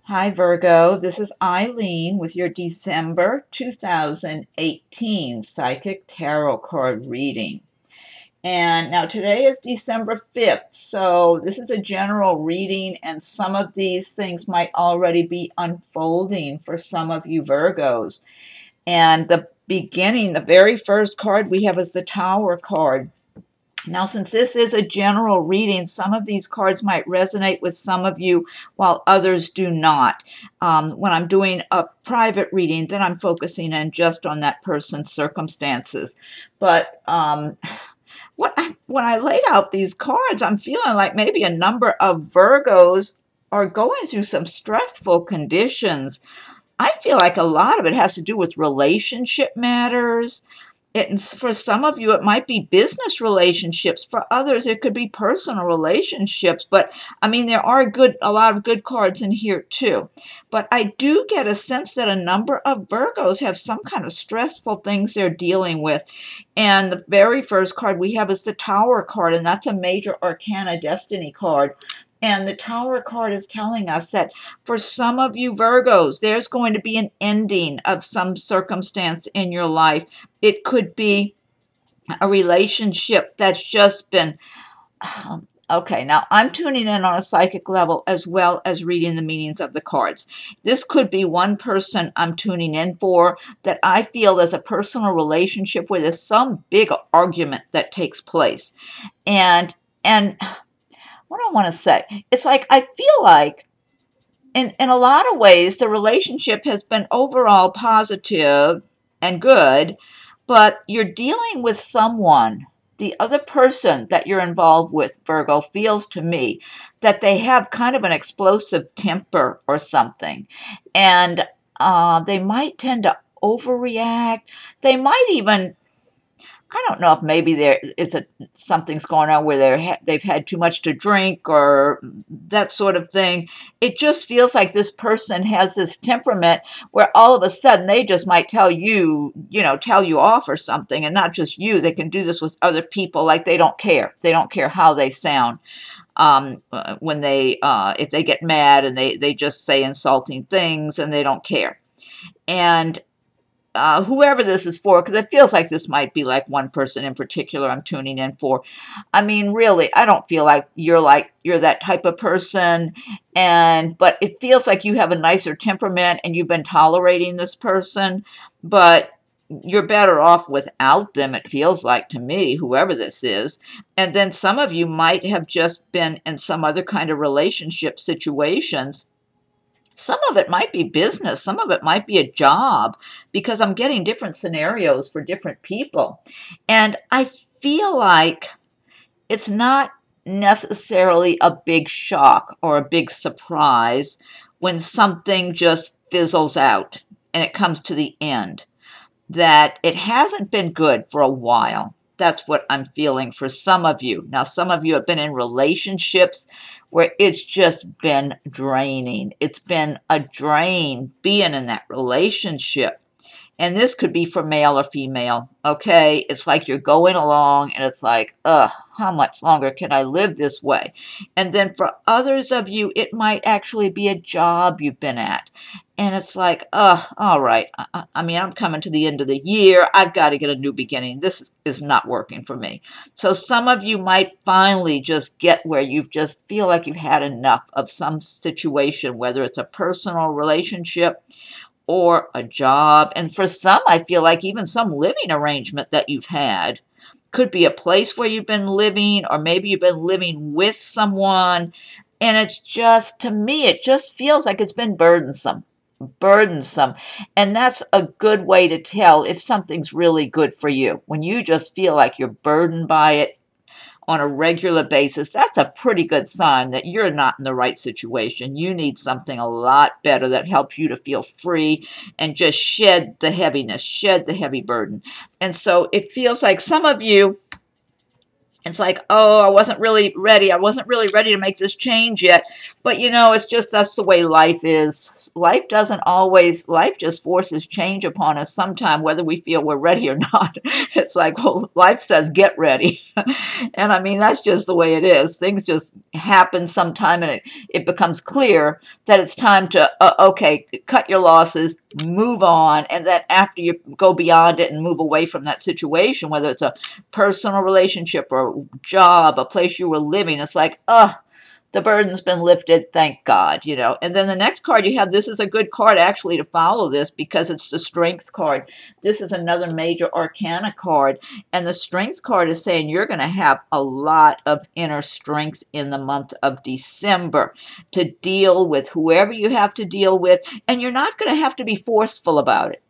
Hi Virgo, this is Eileen with your December 2018 Psychic Tarot Card reading. And now today is December 5th, so this is a general reading, and some of these things might already be unfolding for some of you Virgos. And the very first card we have is the Tower card. Now, since this is a general reading, some of these cards might resonate with some of you while others do not. When I'm doing a private reading, then I'm focusing in just on that person's circumstances. But when I laid out these cards, I'm feeling like maybe a number of Virgos are going through some stressful conditions. I feel like a lot of it has to do with relationship matters. For some of you, it might be business relationships. For others, it could be personal relationships. But I mean, there are a lot of good cards in here too. But I do get a sense that a number of Virgos have some kind of stressful things they're dealing with. And the very first card we have is the Tower card, and that's a major arcana destiny card. And the Tower card is telling us that for some of you Virgos, there's going to be an ending of some circumstance in your life. It could be a relationship that's just been, okay, now I'm tuning in on a psychic level as well as reading the meanings of the cards. This could be one person I'm tuning in for that I feel there's a personal relationship where there's some big argument that takes place. And what do I want to say? It's like I feel like in a lot of ways the relationship has been overall positive and good, but you're dealing with someone, the other person that you're involved with, Virgo, feels to me that they have kind of an explosive temper or something. And they might tend to overreact. They might even, I don't know if maybe something's going on where they've had too much to drink or that sort of thing. It just feels like this person has this temperament where all of a sudden they just might tell you off or something, and not just you. They can do this with other people, like they don't care. They don't care how they sound. When if they get mad and they just say insulting things and they don't care. And whoever this is for, because it feels like this might be like one person in particular I'm tuning in for. I mean, really, I don't feel like you're that type of person, but it feels like you have a nicer temperament and you've been tolerating this person, but you're better off without them, it feels like to me, whoever this is. And then some of you might have just been in some other kind of relationship situations. Some of it might be business. Some of it might be a job, because I'm getting different scenarios for different people. And I feel like it's not necessarily a big shock or a big surprise when something just fizzles out and it comes to the end, that it hasn't been good for a while. That's what I'm feeling for some of you. Now, some of you have been in relationships where it's just been draining. It's been a drain being in that relationship. And this could be for male or female, okay? It's like you're going along and it's like, how much longer can I live this way? And then for others of you, it might actually be a job you've been at. And it's like, all right. I mean, I'm coming to the end of the year. I've got to get a new beginning. This is not working for me. So some of you might finally just get where you just feel like you've had enough of some situation, whether it's a personal relationship or a job. And for some, I feel like even some living arrangement that you've had. Could be a place where you've been living, or maybe you've been living with someone. And it's just, to me, it just feels like it's been burdensome. And that's a good way to tell if something's really good for you. When you just feel like you're burdened by it on a regular basis, that's a pretty good sign that you're not in the right situation. You need something a lot better that helps you to feel free and just shed the heaviness, shed the heavy burden. And so it feels like some of you It's like, oh, I wasn't really ready. I wasn't really ready to make this change yet. But it's just that's the way life is. Life doesn't always, life just forces change upon us sometime, whether we feel we're ready or not. It's like, well, life says get ready. And I mean, that's just the way it is. Things just happen sometime, and it becomes clear that it's time to, okay, cut your losses, move on. And then after you go beyond it and move away from that situation, whether it's a personal relationship or job, a place you were living, it's like, the burden's been lifted, thank God. And then the next card you have, this is a good card actually to follow this because it's the Strength card. This is another major arcana card, and the Strength card is saying you're going to have a lot of inner strength in the month of December to deal with whoever you have to deal with, and you're not going to have to be forceful about it.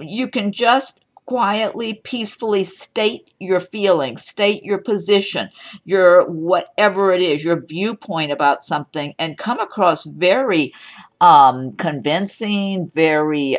You can just quietly, peacefully state your feelings, state your position, your whatever it is, your viewpoint about something, and come across very convincing, very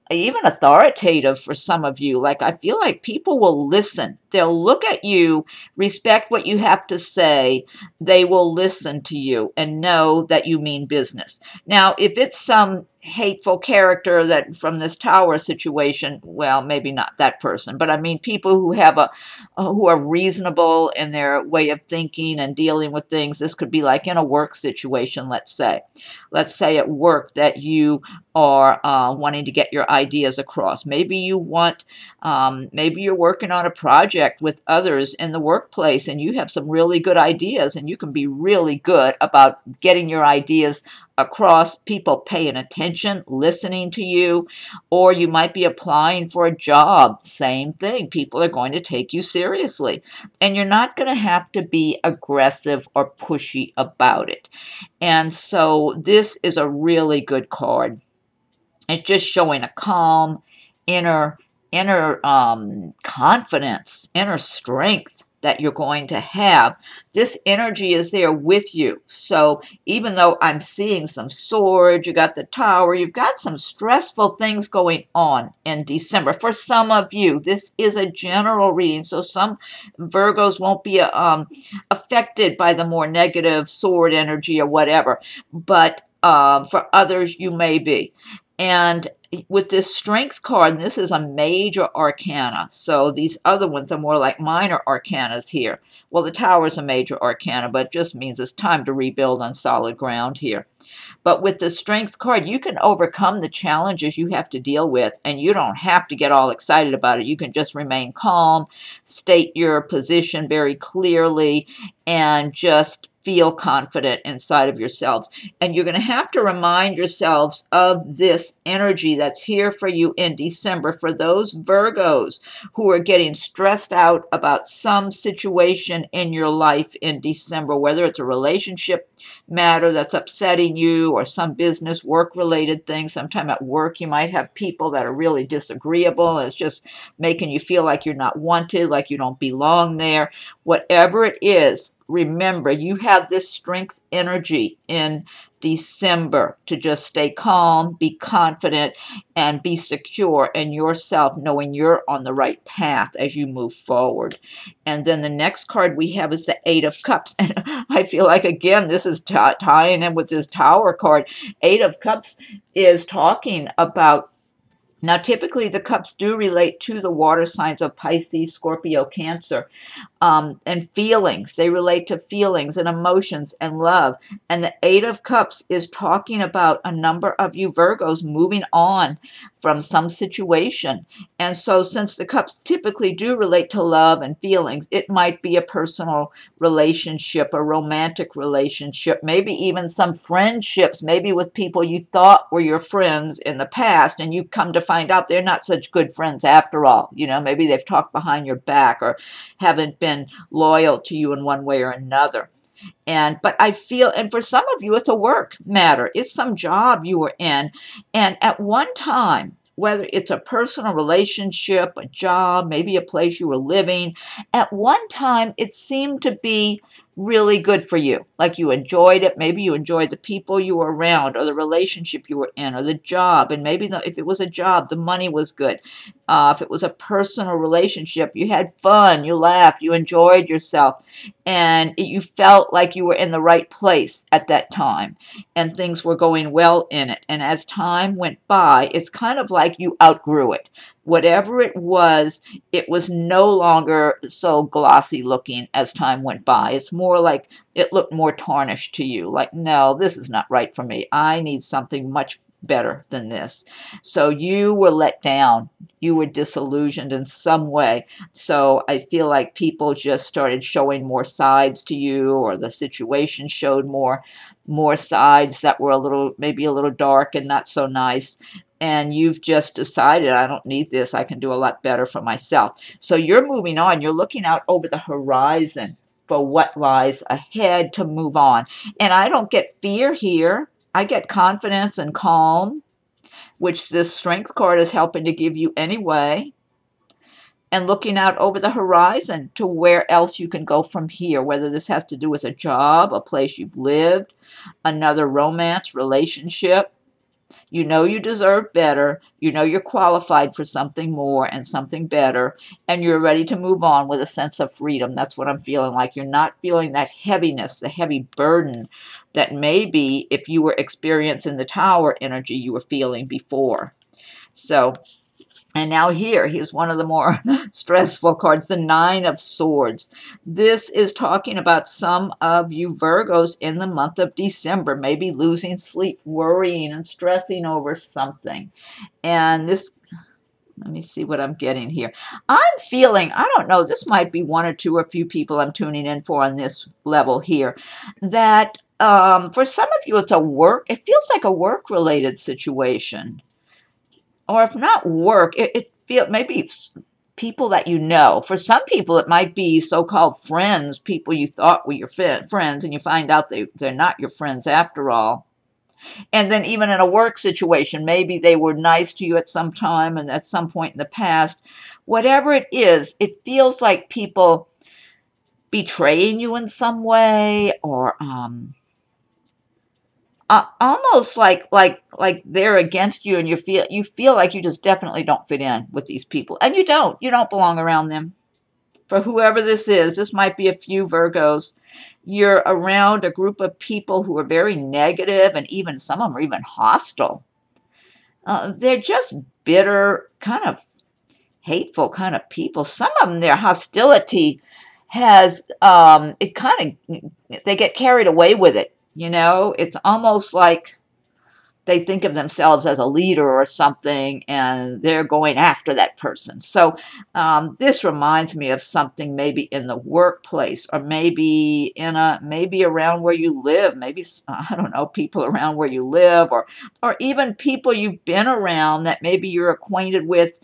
even authoritative for some of you. Like, I feel like people will listen. They'll look at you, respect what you have to say. They will listen to you and know that you mean business. Now, if it's some hateful character that from this tower situation, well, maybe not that person, but I mean people who have who are reasonable in their way of thinking and dealing with things. This could be like in a work situation, let's say at work that you are wanting to get your ideas across. Maybe you want, maybe you're working on a project with others in the workplace and you have some really good ideas, and you can be really good about getting your ideas across, people paying attention, listening to you. Or you might be applying for a job, same thing. People are going to take you seriously, and you're not going to have to be aggressive or pushy about it. And so this is a really good card. It's just showing a calm inner confidence, inner strength that you're going to have. This energy is there with you. So even though I'm seeing some swords, you got the tower, you've got some stressful things going on in December. For some of you, this is a general reading, so some Virgos won't be affected by the more negative sword energy or whatever, but for others you may be. And with this Strength card, and this is a major arcana, so these other ones are more like minor arcanas here. Well, the tower is a major arcana, but it just means it's time to rebuild on solid ground here. But with the Strength card, you can overcome the challenges you have to deal with, and you don't have to get all excited about it. You can just remain calm, state your position very clearly, and just feel confident inside of yourselves. And you're going to have to remind yourselves of this energy that's here for you in December. For those Virgos who are getting stressed out about some situation in your life in December, whether it's a relationship matter that's upsetting you or some business work related thing. Sometime at work you might have people that are really disagreeable. It's just making you feel like you're not wanted, like you don't belong there. Whatever it is, remember, you have this Strength energy in December to just stay calm, be confident, and be secure in yourself, knowing you're on the right path as you move forward. And then the next card we have is the Eight of Cups. And I feel like, again, this is tying in with this Tower card. Eight of Cups is talking about, now, typically the cups do relate to the water signs of Pisces, Scorpio, Cancer, and feelings. They relate to feelings and emotions and love. And the Eight of Cups is talking about a number of you Virgos moving on from some situation. And so since the cups typically do relate to love and feelings, it might be a personal relationship, a romantic relationship, maybe even some friendships, maybe with people you thought were your friends in the past, and you come to find out they're not such good friends after all. You know, maybe they've talked behind your back or haven't been loyal to you in one way or another. But I feel, and for some of you, it's a work matter. It's some job you were in. And at one time, whether it's a personal relationship, a job, maybe a place you were living, at one time it seemed to be really good for you. Like you enjoyed it. Maybe you enjoyed the people you were around or the relationship you were in or the job. And maybe if it was a job, the money was good. If it was a personal relationship, you had fun, you laughed, you enjoyed yourself, and you felt like you were in the right place at that time and things were going well in it. And as time went by, it's kind of like you outgrew it. Whatever it was no longer so glossy looking as time went by. It's more like it looked more tarnished to you. Like, no, this is not right for me. I need something much better than this. So you were let down. You were disillusioned in some way. So I feel like people just started showing more sides to you, or the situation showed more sides that were maybe a little dark and not so nice. And you've just decided, I don't need this. I can do a lot better for myself. So you're moving on. You're looking out over the horizon for what lies ahead to move on. And I don't get fear here. I get confidence and calm, which this Strength card is helping to give you anyway. And looking out over the horizon to where else you can go from here, whether this has to do with a job, a place you've lived, another romance, relationship. You know you deserve better. You know you're qualified for something more and something better. And you're ready to move on with a sense of freedom. That's what I'm feeling like. You're not feeling that heaviness, the heavy burden that maybe if you were experiencing the Tower energy you were feeling before. So, and now here's one of the more stressful cards, the Nine of Swords. This is talking about some of you Virgos in the month of December, maybe losing sleep, worrying and stressing over something. And this, let me see what I'm getting here. I'm feeling, I don't know, this might be one or two or few people I'm tuning in for on this level here, that for some of you it's it feels like a work-related situation. Or if not work, maybe it's people that you know. For some people, it might be so-called friends, people you thought were your friends, and you find out they're not your friends after all. And then even in a work situation, maybe they were nice to you at some time and at some point in the past. Whatever it is, it feels like people betraying you in some way, or almost like they're against you, and you feel like you just definitely don't fit in with these people, and you don't belong around them. For whoever this is, this might be a few Virgos. You're around a group of people who are very negative, and even some of them are even hostile. They're just bitter, kind of hateful kind of people. Some of them, their hostility has they get carried away with it. You know, it's almost like they think of themselves as a leader or something, and they're going after that person. So this reminds me of something maybe in the workplace, or maybe maybe around where you live. Maybe, I don't know, people around where you live, or even people you've been around that maybe you're acquainted with.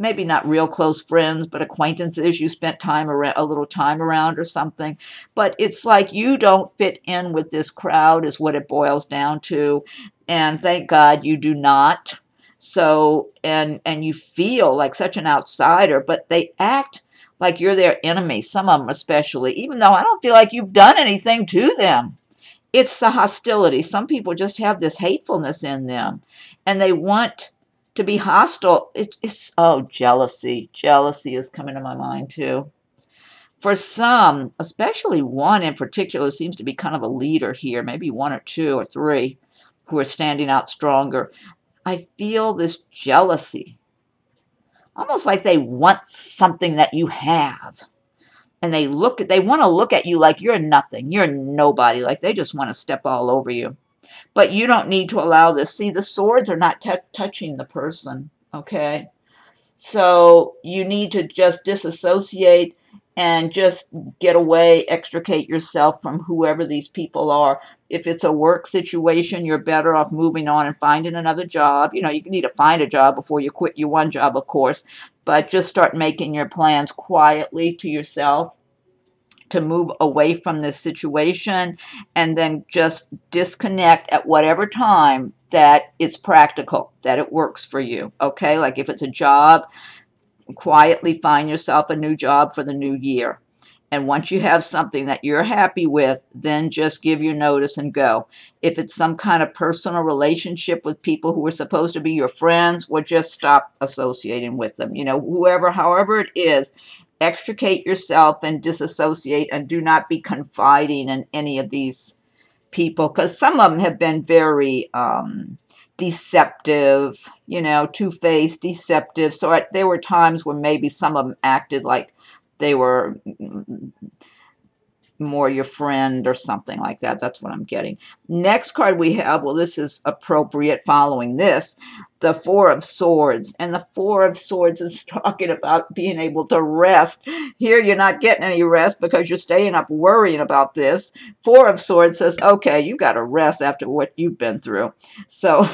Maybe not real close friends, but acquaintances you spent a little time around or something. But it's like you don't fit in with this crowd is what it boils down to. And thank God you do not. So, and you feel like such an outsider, but they act like you're their enemy, some of them especially, even though I don't feel like you've done anything to them. It's the hostility. Some people just have this hatefulness in them, and they want to be hostile. Oh, jealousy. Jealousy is coming to my mind too. For some, especially one in particular, seems to be kind of a leader here, maybe one or two or three who are standing out stronger. I feel this jealousy, almost like they want something that you have. And they want to look at you like you're nothing, you're nobody, like they just want to step all over you. But you don't need to allow this. See, the swords are not touching the person, okay? So you need to just disassociate and just get away, extricate yourself from whoever these people are. If it's a work situation, you're better off moving on and finding another job. You know, you need to find a job before you quit your one job, of course. But just start making your plans quietly to yourself to move away from this situation, and then just disconnect at whatever time that it's practical, that it works for you, okay? Like if it's a job, quietly find yourself a new job for the new year. And once you have something that you're happy with, then just give your notice and go. If it's some kind of personal relationship with people who are supposed to be your friends, well, just stop associating with them. You know, whoever, however it is, extricate yourself and disassociate, and do not be confiding in any of these people, because some of them have been very deceptive, you know, two-faced, deceptive. So there were times when maybe some of them acted like they were more your friend or something like that. That's what I'm getting. Next card we have, well, this is appropriate following this, the Four of Swords. And the Four of Swords is talking about being able to rest. Here you're not getting any rest because you're staying up worrying about this. Four of Swords says, okay, you got to rest after what you've been through. So,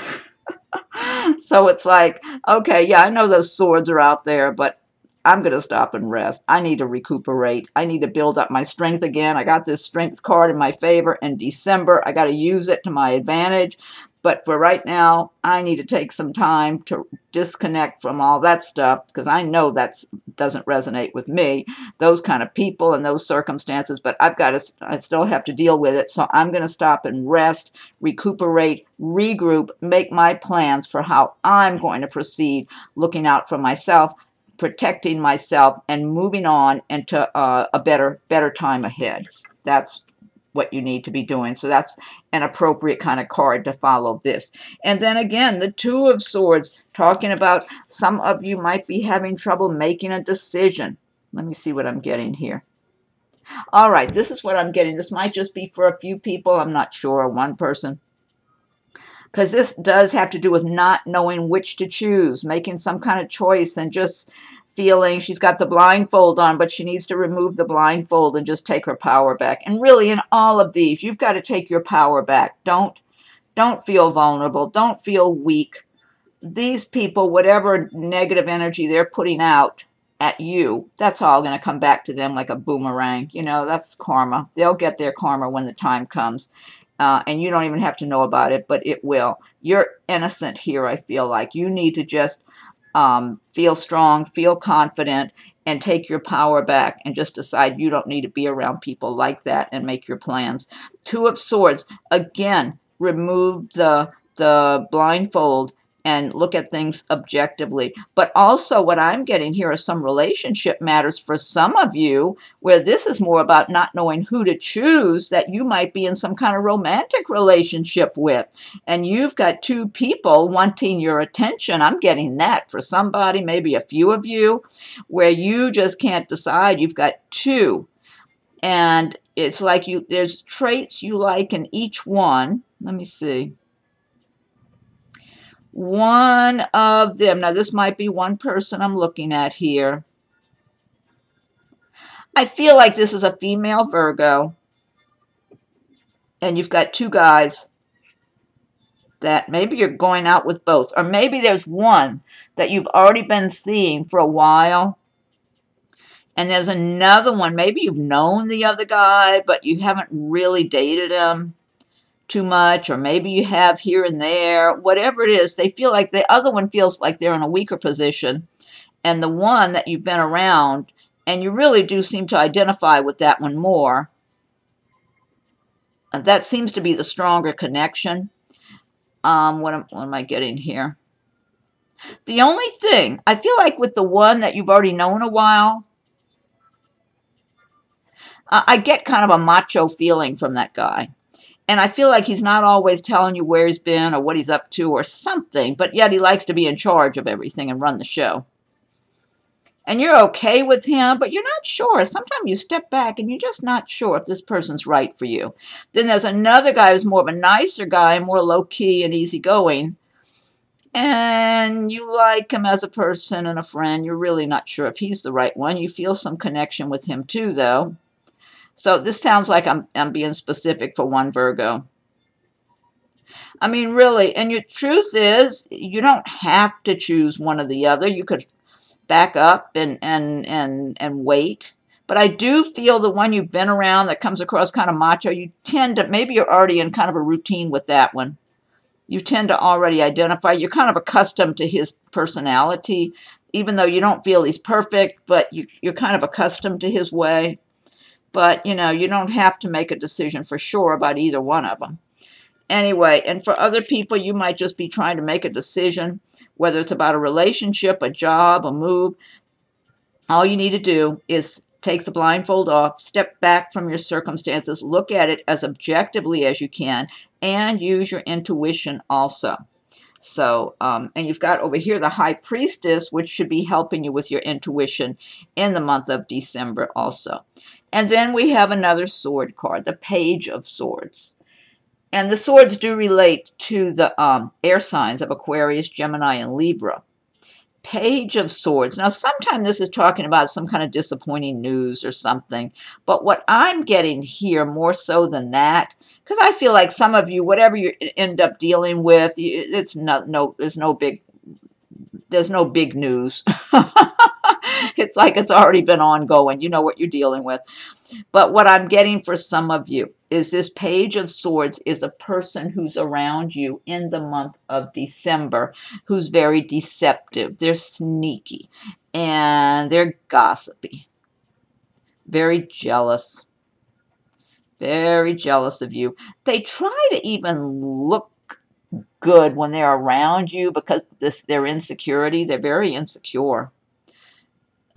so it's like, okay, yeah, I know those swords are out there, but I'm going to stop and rest. I need to recuperate. I need to build up my strength again. I got this strength card in my favor in December. I got to use it to my advantage. But for right now, I need to take some time to disconnect from all that stuff, because I know that doesn't resonate with me, those kind of people and those circumstances. But I still have to deal with it. So I'm going to stop and rest, recuperate, regroup, make my plans for how I'm going to proceed, looking out for myself, protecting myself, and moving on into a better time ahead. That's what you need to be doing. So that's an appropriate kind of card to follow this. And then again, the Two of Swords, talking about some of you might be having trouble making a decision. Let me see what I'm getting here. All right, this is what I'm getting. This might just be for a few people. I'm not sure, one person. Because this does have to do with not knowing which to choose, making some kind of choice, and just feeling she's got the blindfold on, but she needs to remove the blindfold and just take her power back. And really, in all of these, you've got to take your power back. Don't feel vulnerable. Don't feel weak. These people, whatever negative energy they're putting out at you, that's all going to come back to them like a boomerang. You know, that's karma. They'll get their karma when the time comes. And you don't even have to know about it, but it will. You're innocent here, I feel like. You need to just feel strong, feel confident, and take your power back, and just decide you don't need to be around people like that, and make your plans. Two of Swords, again, remove the blindfold and look at things objectively. But also what I'm getting here are some relationship matters for some of you, where this is more about not knowing who to choose, that you might be in some kind of romantic relationship with. And you've got two people wanting your attention. I'm getting that for somebody, maybe a few of you, where you just can't decide. You've got two. And it's like there's traits you like in each one. Let me see. One of them, now this might be one person I'm looking at here. I feel like this is a female Virgo, and you've got two guys that maybe you're going out with both, or maybe there's one that you've already been seeing for a while, and there's another one, maybe you've known the other guy, but you haven't really dated him too much, or maybe you have here and there. Whatever it is, they feel like the other one feels like they're in a weaker position, and the one that you've been around, and you really do seem to identify with that one more. And that seems to be the stronger connection. What am I getting here? The only thing, I feel like with the one that you've already known a while, I get kind of a macho feeling from that guy. And I feel like he's not always telling you where he's been or what he's up to or something, but yet he likes to be in charge of everything and run the show. And you're okay with him, but you're not sure. Sometimes you step back and you're just not sure if this person's right for you. Then there's another guy who's more of a nicer guy, more low-key and easygoing. And you like him as a person and a friend. You're really not sure if he's the right one. You feel some connection with him too, though. So this sounds like I'm being specific for one Virgo. I mean, really, and your truth is, you don't have to choose one or the other. You could back up and wait. But I do feel the one you've been around that comes across kind of macho, you tend to, maybe you're already in kind of a routine with that one. You tend to already identify, you're kind of accustomed to his personality, even though you don't feel he's perfect, but you're kind of accustomed to his way. But, you know, you don't have to make a decision for sure about either one of them. Anyway, and for other people, you might just be trying to make a decision, whether it's about a relationship, a job, a move. All you need to do is take the blindfold off, step back from your circumstances, look at it as objectively as you can, and use your intuition also. So, and you've got over here the High Priestess, which should be helping you with your intuition in the month of December also. And then we have another sword card, the Page of Swords. And the swords do relate to the air signs of Aquarius, Gemini, and Libra. Page of Swords. Now, sometimes this is talking about some kind of disappointing news or something. But what I'm getting here more so than that, because I feel like some of you, whatever you end up dealing with, there's no big news. It's like it's already been ongoing. You know what you're dealing with. But what I'm getting for some of you is this Page of Swords is a person who's around you in the month of December who's very deceptive. They're sneaky and they're gossipy, very jealous of you. They try to even look good when they're around you because their insecurity. They're very insecure.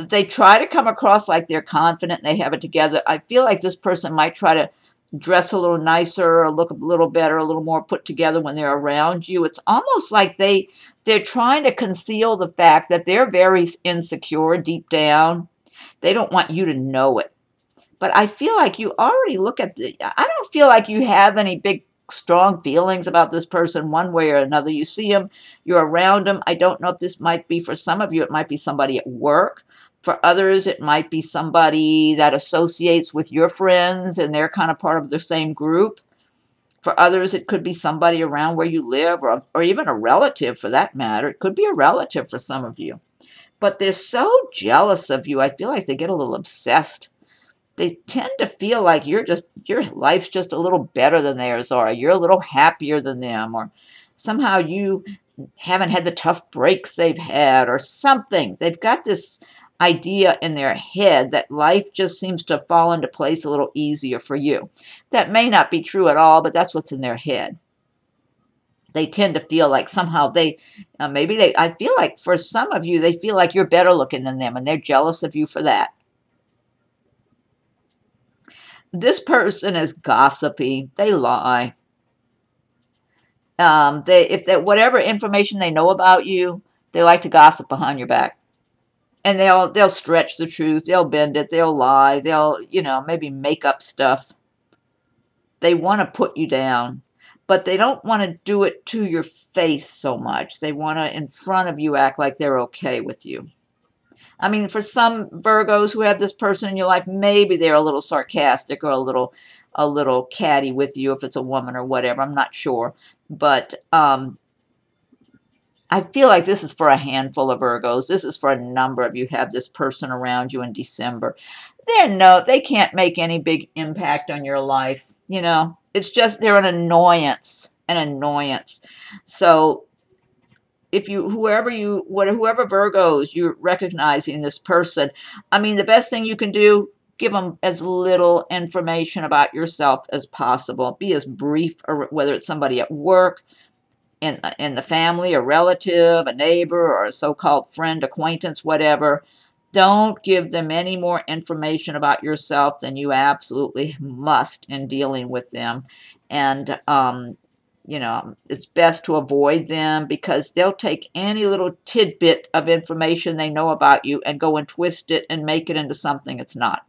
They try to come across like they're confident and they have it together. I feel like this person might try to dress a little nicer or look a little better, a little more put together when they're around you. It's almost like they're trying to conceal the fact that they're very insecure deep down. They don't want you to know it. But I feel like you already look at I don't feel like you have any big strong feelings about this person one way or another. You see them, you're around them. I don't know if this might be for some of you, it might be somebody at work. For others, it might be somebody that associates with your friends and they're kind of part of the same group. For others, it could be somebody around where you live or even a relative for that matter. It could be a relative for some of you. But they're so jealous of you, I feel like they get a little obsessed. They tend to feel like your life's just a little better than theirs, or you're a little happier than them, or somehow you haven't had the tough breaks they've had or something. They've got this idea in their head that life just seems to fall into place a little easier for you. That may not be true at all, but that's what's in their head. They tend to feel like somehow I feel like for some of you, they feel like you're better looking than them and they're jealous of you for that. This person is gossipy. They lie. Whatever information they know about you, they like to gossip behind your back. And they'll stretch the truth. They'll bend it. They'll lie. They'll, maybe make up stuff. They want to put you down, but they don't want to do it to your face so much. They want to, in front of you, act like they're okay with you. I mean, for some Virgos who have this person in your life, maybe they're a little sarcastic or a little catty with you if it's a woman or whatever. I'm not sure. But I feel like this is for a handful of Virgos. This is for a number of you who have this person around you in December. They can't make any big impact on your life. It's just they're an annoyance. So whoever Virgos you're recognizing this person, I mean, the best thing you can do, give them as little information about yourself as possible. Be as brief, or whether it's somebody at work, in the family, a relative, a neighbor, or a so-called friend, acquaintance, whatever. Don't give them any more information about yourself than you absolutely must in dealing with them. And, it's best to avoid them because they'll take any little tidbit of information they know about you and go and twist it and make it into something it's not.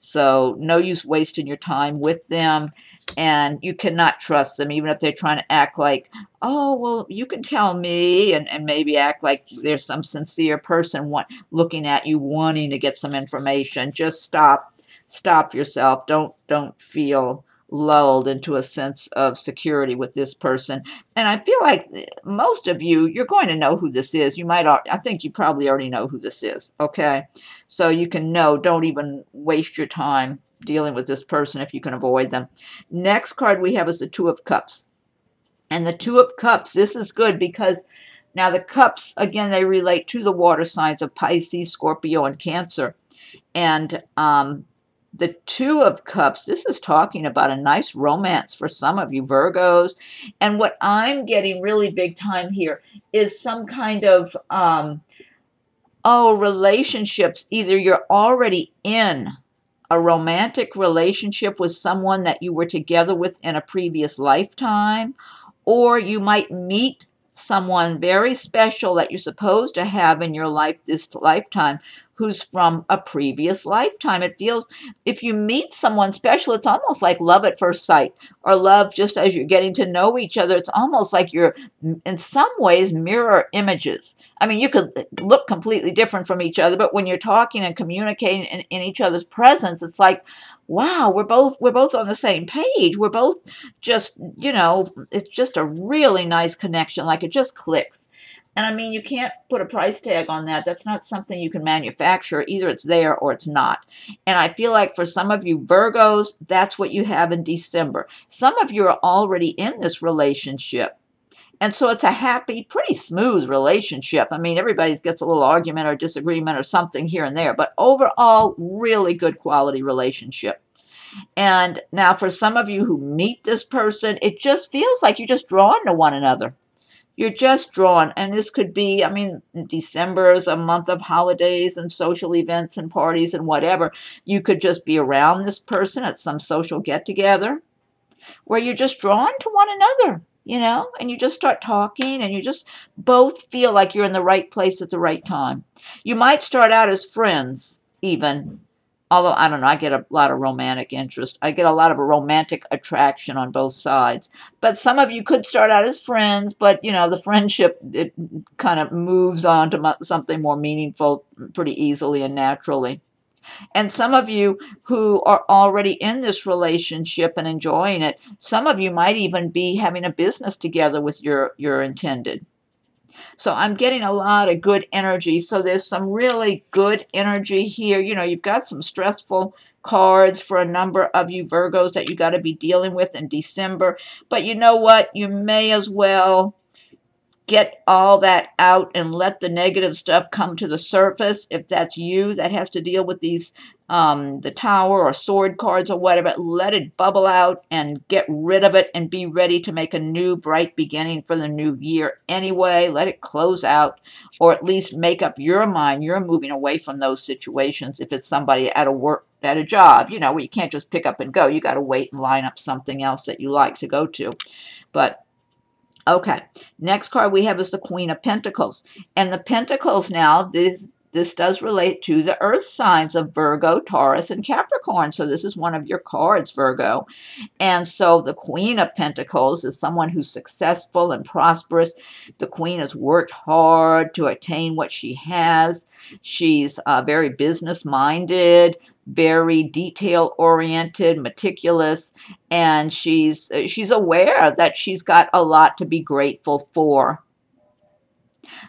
So no use wasting your time with them. And you cannot trust them, even if they're trying to act like, oh, well, you can tell me, and maybe act like there's some sincere person looking at you wanting to get some information. Just stop yourself. Don't feel lulled into a sense of security with this person. And I feel like most of you're going to know who this is. I think you probably already know who this is, okay? So you can know, don't even waste your time dealing with this person if you can avoid them. Next card we have is the Two of Cups. And the Two of Cups, this is good because now the cups, again, they relate to the water signs of Pisces, Scorpio, and Cancer. And the Two of Cups, this is talking about a nice romance for some of you Virgos. And what I'm getting really big time here is some kind of, relationships. Either you're already in a romantic relationship with someone that you were together with in a previous lifetime, or you might meet someone very special that you're supposed to have in your life this lifetime who's from a previous lifetime. It feels, if you meet someone special, it's almost like love at first sight, or love just as you're getting to know each other. It's almost like you're, in some ways, mirror images. I mean, you could look completely different from each other, but when you're talking and communicating in each other's presence, it's like, wow, we're both on the same page. We're both just, it's just a really nice connection. Like, it just clicks. And I mean, you can't put a price tag on that. That's not something you can manufacture. Either it's there or it's not. And I feel like for some of you Virgos, that's what you have in December. Some of you are already in this relationship. And so it's a happy, pretty smooth relationship. I mean, everybody gets a little argument or disagreement or something here and there, but overall, really good quality relationship. And now for some of you who meet this person, it just feels like you're just drawn to one another. You're just drawn. And this could be, I mean, December is a month of holidays and social events and parties and whatever. You could just be around this person at some social get-together where you're just drawn to one another, and you just start talking and you just both feel like you're in the right place at the right time. You might start out as friends even. Although, I don't know, I get a lot of romantic interest. I get a lot of romantic attraction on both sides. But some of you could start out as friends, but, the friendship, it kind of moves on to something more meaningful pretty easily and naturally. And some of you who are already in this relationship and enjoying it, some of you might even be having a business together with your intended. So I'm getting a lot of good energy. So there's some really good energy here. You've got some stressful cards for a number of you Virgos that you got to be dealing with in December. But you know what? You may as well get all that out and let the negative stuff come to the surface. If that's you that has to deal with these, the Tower or Sword cards or whatever, let it bubble out and get rid of it and be ready to make a new bright beginning for the new year anyway. Let it close out, or at least make up your mind. You're moving away from those situations. If it's somebody at a job, where you can't just pick up and go. You got to wait and line up something else that you like to go to. But okay, next card we have is the Queen of Pentacles. And the Pentacles now, this does relate to the earth signs of Virgo, Taurus, and Capricorn. So this is one of your cards, Virgo. And so the Queen of Pentacles is someone who's successful and prosperous. The Queen has worked hard to attain what she has. She's very business-minded, very detail-oriented, meticulous, and she's aware that she's got a lot to be grateful for.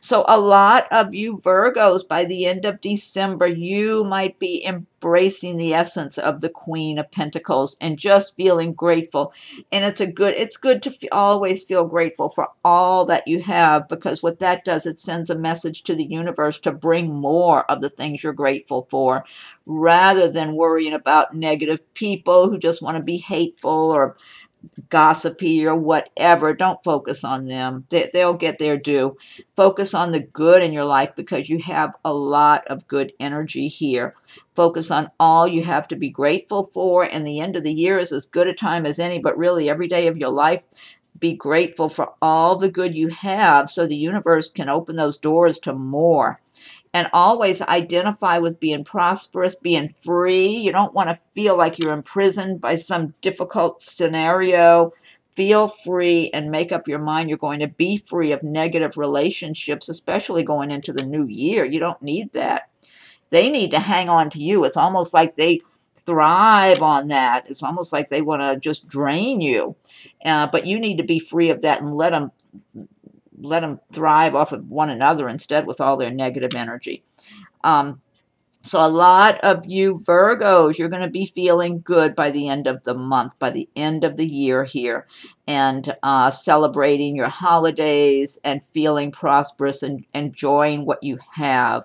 So a lot of you Virgos, by the end of December, you might be embracing the essence of the Queen of Pentacles and just feeling grateful. And it's good to always feel grateful for all that you have, because what that does, it sends a message to the universe to bring more of the things you're grateful for, rather than worrying about negative people who just want to be hateful or gossipy or whatever. Don't focus on them. They'll get their due. Focus on the good in your life, because you have a lot of good energy here. Focus on all you have to be grateful for, and the end of the year is as good a time as any, but really every day of your life, be grateful for all the good you have so the universe can open those doors to more. And always identify with being prosperous, being free. You don't want to feel like you're imprisoned by some difficult scenario. Feel free and make up your mind you're going to be free of negative relationships, especially going into the new year. You don't need that. They need to hang on to you. It's almost like they thrive on that. It's almost like they want to just drain you. But you need to be free of that and let them thrive off of one another instead with all their negative energy. So a lot of you Virgos, you're going to be feeling good by the end of the month, by the end of the year here, and celebrating your holidays and feeling prosperous and enjoying what you have.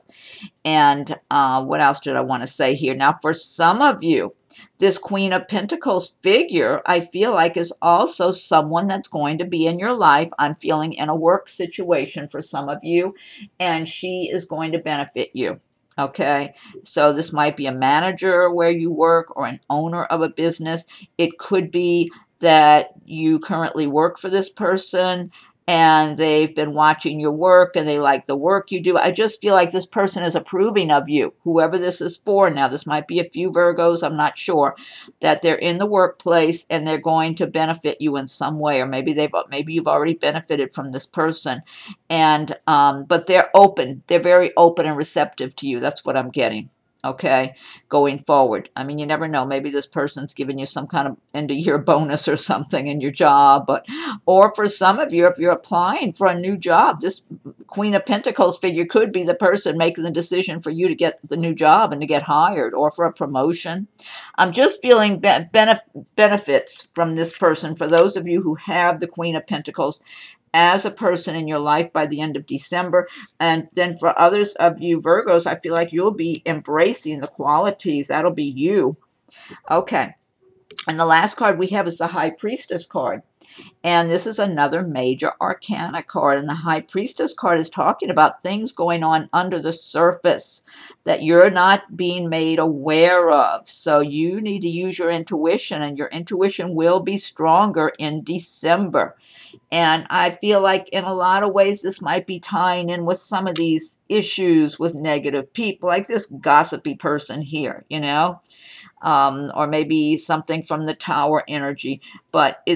And what else did I want to say here? Now, for some of you, this Queen of Pentacles figure, I feel like, is also someone that's going to be in your life. I'm feeling in a work situation for some of you, and she is going to benefit you. Okay, so this might be a manager where you work or an owner of a business. It could be that you currently work for this person and they've been watching your work and they like the work you do. I just feel like this person is approving of you, whoever this is for. Now, this might be a few Virgos, I'm not sure, that they're in the workplace and they're going to benefit you in some way, or maybe you've already benefited from this person. And but they're open. They're very open and receptive to you. That's what I'm getting. Okay, going forward. I mean, you never know. Maybe this person's giving you some kind of end-of-year bonus or something in your job. Or for some of you, if you're applying for a new job, this Queen of Pentacles figure could be the person making the decision for you to get the new job and to get hired, or for a promotion. I'm just feeling benefits from this person for those of you who have the Queen of Pentacles as a person in your life by the end of December. And then for others of you Virgos, I feel like you'll be embracing the qualities. That'll be you. Okay. And the last card we have is the High Priestess card. And this is another major arcana card. And the High Priestess card is talking about things going on under the surface that you're not being made aware of. So you need to use your intuition, and your intuition will be stronger in December. And I feel like in a lot of ways this might be tying in with some of these issues with negative people, like this gossipy person here, you know, or maybe something from the Tower energy. But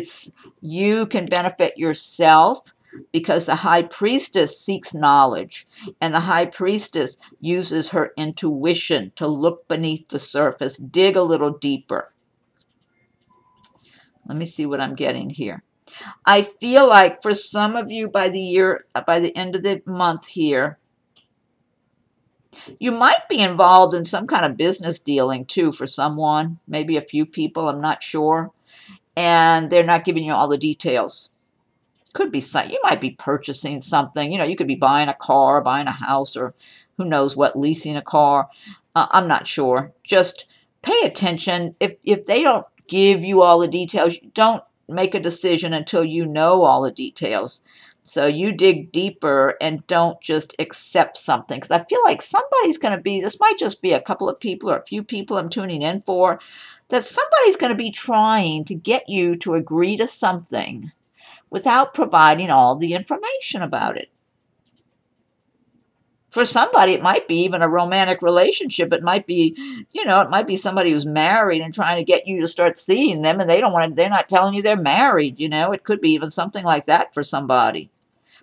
you can benefit yourself because the High Priestess seeks knowledge, and the High Priestess uses her intuition to look beneath the surface, dig a little deeper. Let me see what I'm getting here. I feel like for some of you by the end of the month here, you might be involved in some kind of business dealing too for someone, maybe a few people, I'm not sure. And they're not giving you all the details. Could be you might be purchasing something. You know, you could be buying a car, buying a house, or who knows what, leasing a car. I'm not sure. Just pay attention. If they don't give you all the details, don't make a decision until you know all the details. So you dig deeper and don't just accept something. Because I feel like somebody's going to be, this might just be a couple of people or a few people I'm tuning in for, that somebody's going to be trying to get you to agree to something without providing all the information about it. For somebody, it might be even a romantic relationship. It might be, you know, it might be somebody who's married and trying to get you to start seeing them, and they're not telling you they're married, you know. It could be even something like that for somebody.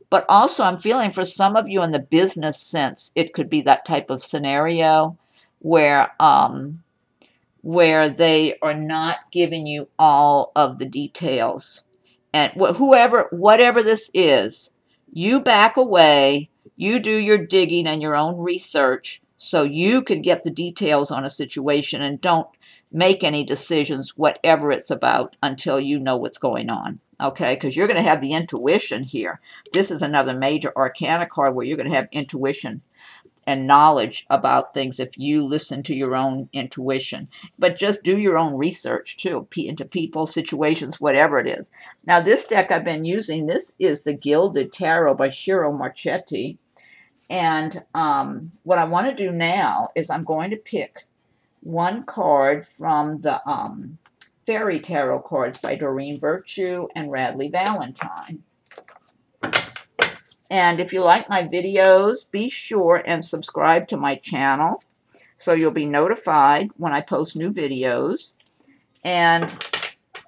But also I'm feeling for some of you in the business sense, it could be that type of scenario where they are not giving you all of the details. And whatever this is, you back away. You do your digging and your own research so you can get the details on a situation, and don't make any decisions, whatever it's about, until you know what's going on. Okay, because you're going to have the intuition here. This is another major arcana card where you're going to have intuition and knowledge about things if you listen to your own intuition. But just do your own research too, into people, situations, whatever it is. Now, this deck I've been using, this is the Gilded Tarot by Ciro Marchetti. And what I want to do now is I'm going to pick one card from the Fairy Tarot cards by Doreen Virtue and Radleigh Valentine. And if you like my videos, be sure and subscribe to my channel so you'll be notified when I post new videos. And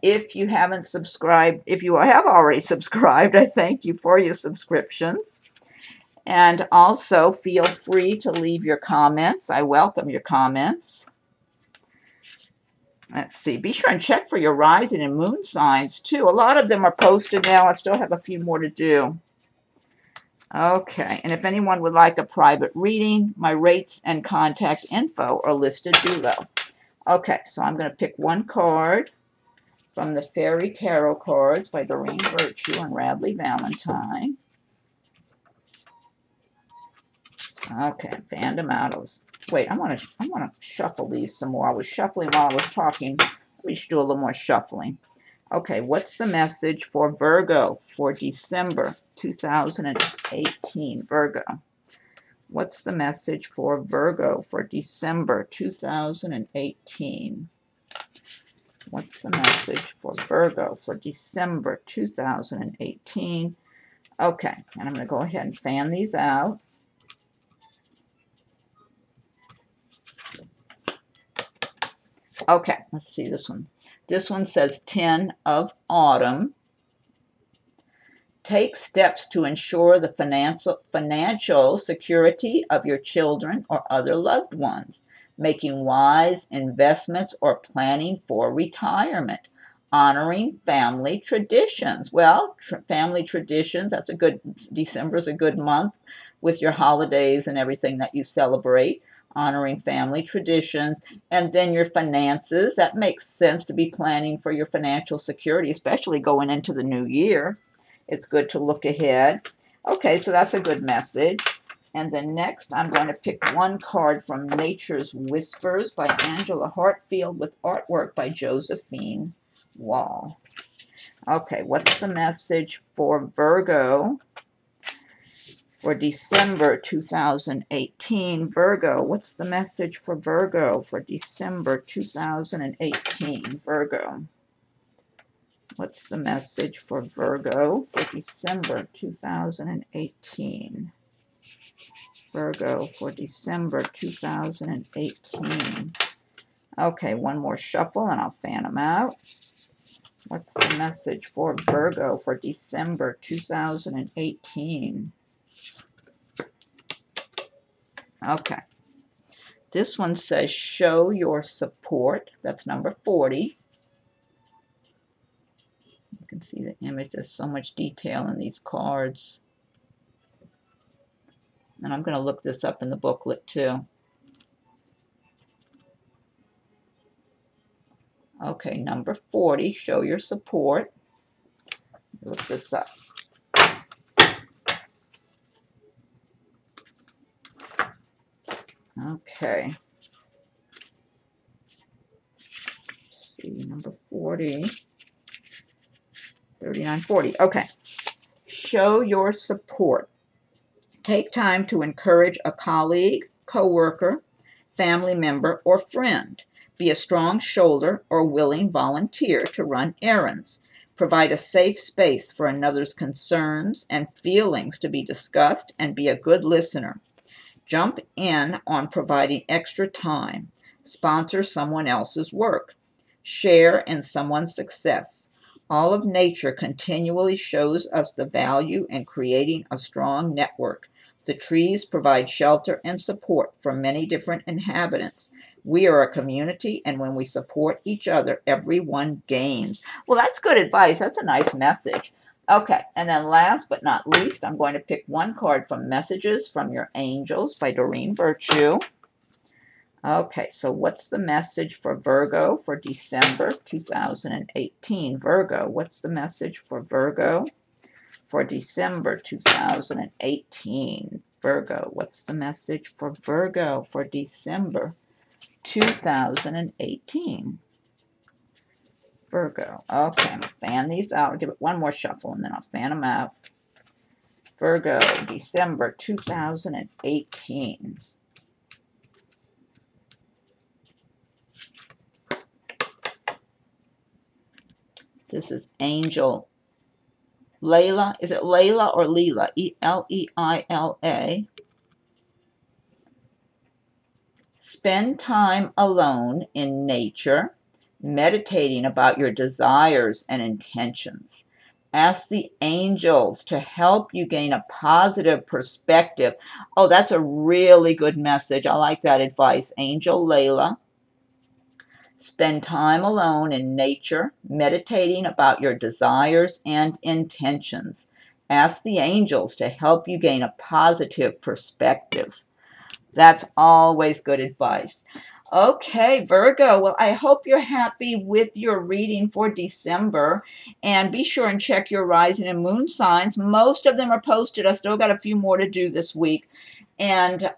if you haven't subscribed, if you have already subscribed, I thank you for your subscriptions. And also feel free to leave your comments. I welcome your comments. Let's see. Be sure and check for your rising and moon signs too. A lot of them are posted now. I still have a few more to do. Okay, and if anyone would like a private reading, my rates and contact info are listed below. Okay, so I'm going to pick one card from the Fairy Tarot cards by Doreen Virtue and Radleigh Valentine. Okay, Phantom Autos. wait, I want to shuffle these some more. I was shuffling while I was talking. We should do a little more shuffling. Okay, what's the message for Virgo for December 2018? Virgo. What's the message for Virgo for December 2018? What's the message for Virgo for December 2018? Okay, and I'm going to go ahead and fan these out. Okay, let's see this one. This one says 10 of Autumn. Take steps to ensure the financial security of your children or other loved ones, making wise investments or planning for retirement, honoring family traditions. Well, family traditions, that's a good, December's a good month with your holidays and everything that you celebrate, honoring family traditions, and then your finances. That makes sense to be planning for your financial security, especially going into the new year. It's good to look ahead. Okay, so that's a good message. And then next, I'm going to pick one card from Nature's Whispers by Angela Hartfield with artwork by Josephine Wall. Okay, what's the message for Virgo for December 2018? Virgo, what's the message for Virgo for December 2018? Virgo. What's the message for Virgo for December 2018? Virgo for December 2018. Okay, one more shuffle and I'll fan them out. What's the message for Virgo for December 2018? Okay. This one says, show your support. That's number 40. You can see the image. There's so much detail in these cards. And I'm going to look this up in the booklet too. Okay, number 40, show your support. Look this up. Okay. Let's see, number 40. 39, 40. Okay. Show your support. Take time to encourage a colleague, coworker, family member, or friend. Be a strong shoulder or willing volunteer to run errands. Provide a safe space for another's concerns and feelings to be discussed, and be a good listener. Jump in on providing extra time. Sponsor someone else's work. Share in someone's success. All of nature continually shows us the value in creating a strong network. The trees provide shelter and support for many different inhabitants. We are a community, and when we support each other, everyone gains. Well, that's good advice. That's a nice message. Okay, and then last but not least, I'm going to pick one card from Messages from Your Angels by Doreen Virtue. Okay, so what's the message for Virgo for December 2018? Virgo, what's the message for Virgo for December 2018? Virgo, what's the message for Virgo for December 2018? Virgo. Okay, I'm going to fan these out. I'll give it one more shuffle and then I'll fan them out. Virgo, December 2018. This is Angel Layla. Is it Layla or Leela? Leila. Spend time alone in nature, meditating about your desires and intentions. Ask the angels to help you gain a positive perspective. Oh, that's a really good message. I like that advice. Angel Layla. Spend time alone in nature, meditating about your desires and intentions. Ask the angels to help you gain a positive perspective. That's always good advice. Okay, Virgo. Well, I hope you're happy with your reading for December. And be sure and check your rising and moon signs. Most of them are posted. I still got a few more to do this week. And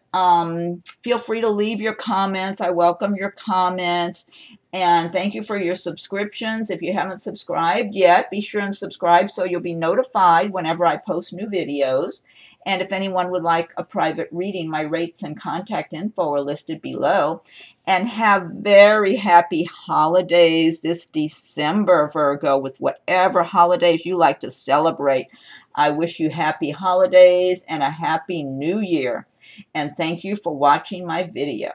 feel free to leave your comments. I welcome your comments. And thank you for your subscriptions. If you haven't subscribed yet, be sure and subscribe so you'll be notified whenever I post new videos. And if anyone would like a private reading, my rates and contact info are listed below. And have very happy holidays this December, Virgo, with whatever holidays you like to celebrate. I wish you happy holidays and a happy new year. And thank you for watching my video.